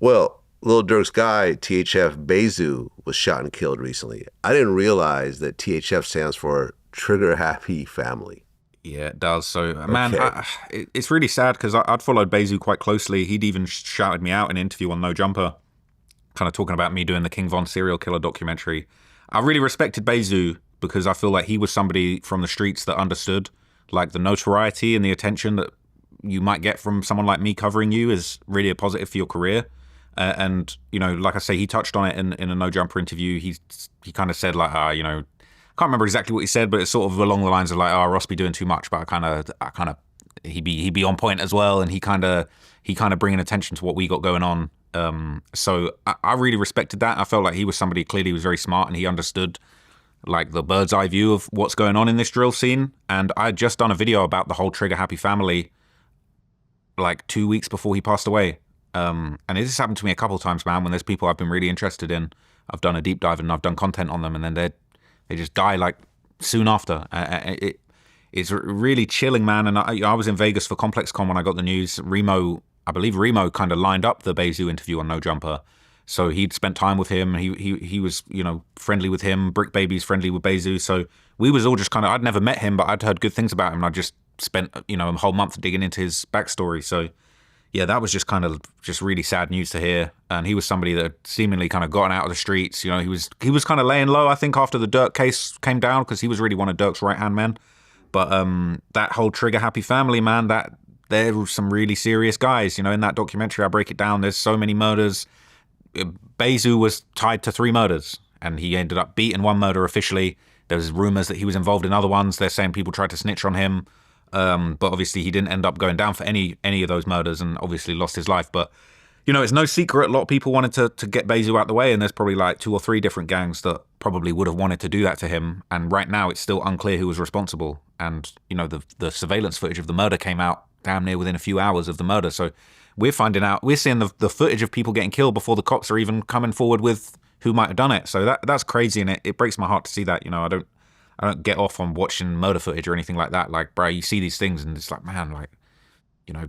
Well, Lil Durk's guy, THF Bezu, was shot and killed recently. I didn't realize that THF stands for Trigger Happy Family. Yeah, it does. So, man, Okay. it's really sad because I'd followed Bayzoo quite closely. He'd even shouted me out in an interview on No Jumper, kind of talking about me doing the King Von serial killer documentary. I really respected Bayzoo because I feel like he was somebody from the streets that understood like the notoriety and the attention that you might get from someone like me covering you is really a positive for your career. And you know, like I say, he touched on it in a No Jumper interview. He kind of said like, you know, I can't remember exactly what he said, but it's sort of along the lines of like, oh, Ross be doing too much, but he'd be on point as well, and he kind of bringing attention to what we got going on. So I really respected that. I felt like he was somebody clearly was very smart and he understood like the bird's eye view of what's going on in this drill scene. And I had just done a video about the whole Trigger Happy family like 2 weeks before he passed away. And this happened to me a couple of times, man, when there's people I've been really interested in. I've done a deep dive and I've done content on them, and then they just die like soon after. It's really chilling, man. And I was in Vegas for ComplexCon when I got the news. I believe Remo kind of lined up the Bayzoo interview on No Jumper. So he'd spent time with him. He was, you know, friendly with him. Brick Baby's friendly with Bayzoo. So we was all just kind of, I'd never met him, but I'd heard good things about him. And I just spent, you know, a whole month digging into his backstory. So yeah, that was just kind of just really sad news to hear. And he was somebody that had seemingly kind of gotten out of the streets. You know, he was kind of laying low, I think, after the Durk case came down, because he was really one of Durk's right-hand men. But that whole Trigger Happy family, man, that there were some really serious guys. You know, in that documentary, I break it down. There's so many murders. Bayzoo was tied to 3 murders, and he ended up beating 1 murder officially. There's rumors that he was involved in other ones. They're saying people tried to snitch on him. But obviously he didn't end up going down for any of those murders, and obviously lost his life. But you know, it's no secret a lot of people wanted to get Bayzoo out the way, and there's probably like 2 or 3 different gangs that probably would have wanted to do that to him. And right now it's still unclear who was responsible. And you know, the surveillance footage of the murder came out damn near within a few hours of the murder. So we're seeing the footage of people getting killed before the cops are even coming forward with who might have done it. So that's crazy, and it breaks my heart to see that. You know, I don't get off on watching murder footage or anything like that. Like, bro, you see these things and it's like, man, like, you know,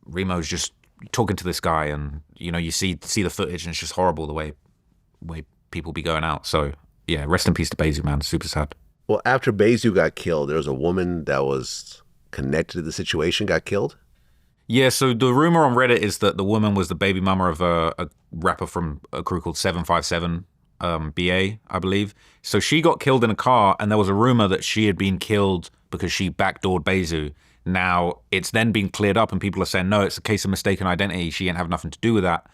Remo's just talking to this guy, and you know, you see the footage and it's just horrible the way people be going out. So yeah, rest in peace to Bayzoo, man. Super sad. Well, after Bezu got killed, there was a woman that was connected to the situation got killed. Yeah, so the rumor on Reddit is that the woman was the baby mama of a rapper from a crew called 757 BA, I believe. So she got killed in a car, and there was a rumor that she had been killed because she backdoored Bayzoo. Now, it's then been cleared up, and people are saying, no, it's a case of mistaken identity. She didn't have nothing to do with that.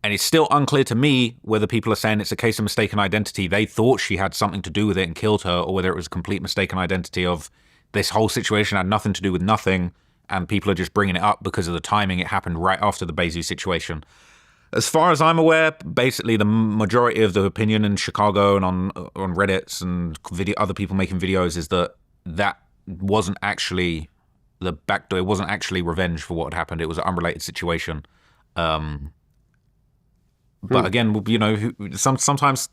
And it's still unclear to me whether people are saying it's a case of mistaken identity. They thought she had something to do with it and killed her, or whether it was a complete mistaken identity of this whole situation had nothing to do with nothing, and people are just bringing it up because of the timing. It happened right after the Bayzoo situation. As far as I'm aware, basically the majority of the opinion in Chicago and on Reddits and other people making videos is that wasn't actually the backdoor. It wasn't actually revenge for what had happened. It was an unrelated situation. But again, you know, sometimes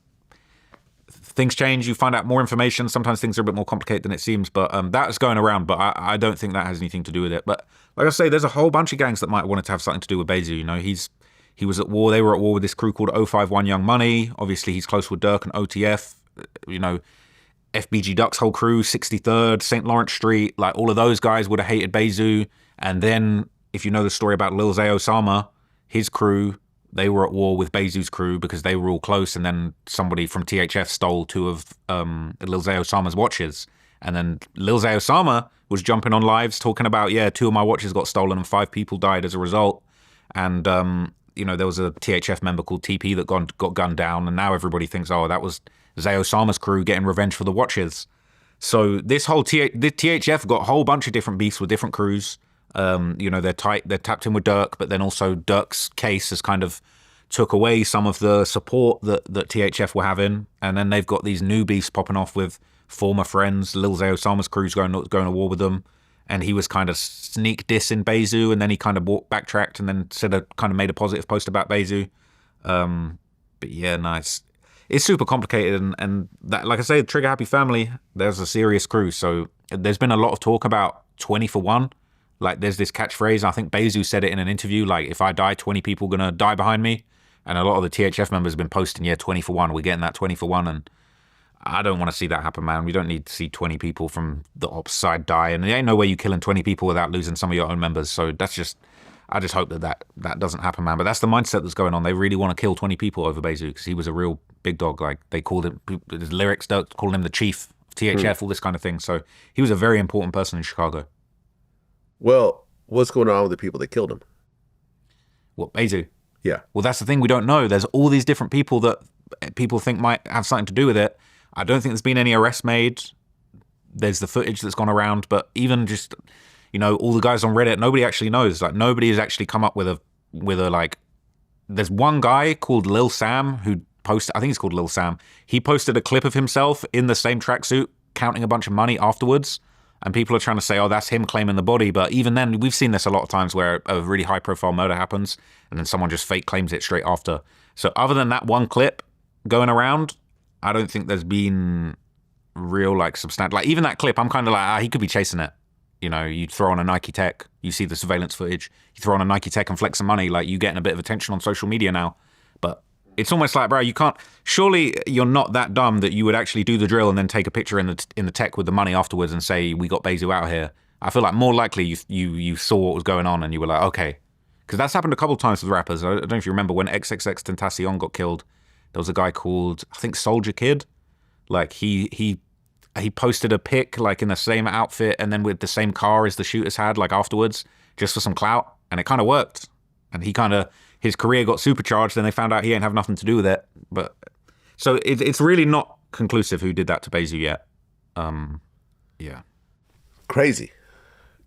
things change. You find out more information. Sometimes things are a bit more complicated than it seems. But that is going around. But I don't think that has anything to do with it. But like I say, there's a whole bunch of gangs that might want to have something to do with Bayzoo. You know, he was at war. They were at war with this crew called 051 Young Money. Obviously, he's close with Durk and OTF. You know, FBG Duck's whole crew, 63rd, St. Lawrence Street. Like, all of those guys would have hated Bayzoo. And then, if you know the story about Lil Zay Osama, his crew, they were at war with Bayzoo's crew because they were all close. And then somebody from THF stole 2 of Lil Zay Osama's watches. And then Lil Zay Osama was jumping on lives talking about, yeah, 2 of my watches got stolen and 5 people died as a result. And, you know, there was a THF member called TP that got gunned down, and now everybody thinks, oh, that was Zay Osama's crew getting revenge for the watches. So this whole the THF got a whole bunch of different beefs with different crews. You know, they're tapped in with Durk, but then also Durk's case has kind of took away some of the support that THF were having, and then they've got these new beefs popping off with former friends. Lil Zay Osama's crew's going to war with them. And he was kind of sneak dissing Bayzoo, and then he kind of backtracked and then kind of made a positive post about Bayzoo. But yeah, nice. It's super complicated, and that, like I say, the Trigger Happy family, there's a serious crew. So there's been a lot of talk about 20 for 1. Like, there's this catchphrase, I think Bayzoo said it in an interview, like, if I die, 20 people are going to die behind me. And a lot of the THF members have been posting, yeah, 20 for one. We're getting that 20 for one. And I don't want to see that happen, man. We don't need to see 20 people from the ops side die. And there ain't no way you killing 20 people without losing some of your own members. So that's just, I just hope that doesn't happen, man. But that's the mindset that's going on. They really want to kill 20 people over Bayzoo because he was a real big dog. Like, they called him, his lyrics calling him the chief of THF, all this kind of thing. So he was a very important person in Chicago. Well, what's going on with the people that killed him? What, Bayzoo? Yeah. Well, that's the thing, we don't know. There's all these different people that people think might have something to do with it. I don't think there's been any arrests made. There's the footage that's gone around, but even just, you know, all the guys on Reddit, nobody actually knows. Like, nobody has actually come up with a like, there's one guy called Lil Sam who posted, I think he's called Lil Sam. He posted a clip of himself in the same tracksuit counting a bunch of money afterwards. And people are trying to say, oh, that's him claiming the body. But even then, we've seen this a lot of times where a really high-profile murder happens and then someone just fake claims it straight after. So other than that one clip going around, I don't think there's been real, like, substantial... Like, even that clip, I'm kind of like, he could be chasing it. You know, you throw on a Nike Tech, you see the surveillance footage, you throw on a Nike Tech and flex some money, like, you getting a bit of attention on social media now. But it's almost like, bro, you can't... Surely you're not that dumb that you would actually do the drill and then take a picture in the tech with the money afterwards and say, we got Bayzoo out here. I feel like more likely you saw what was going on and you were like, okay. Because that's happened a couple of times with rappers. I don't know if you remember when XXX Tentacion got killed. There was a guy called, I think, Soldier Kid. Like, he posted a pic, like, in the same outfit and then with the same car as the shooters had, like, afterwards, just for some clout. And it kind of worked. And his career got supercharged and they found out he ain't have nothing to do with it. But so it's really not conclusive who did that to Bayzoo yet. Yeah. Crazy.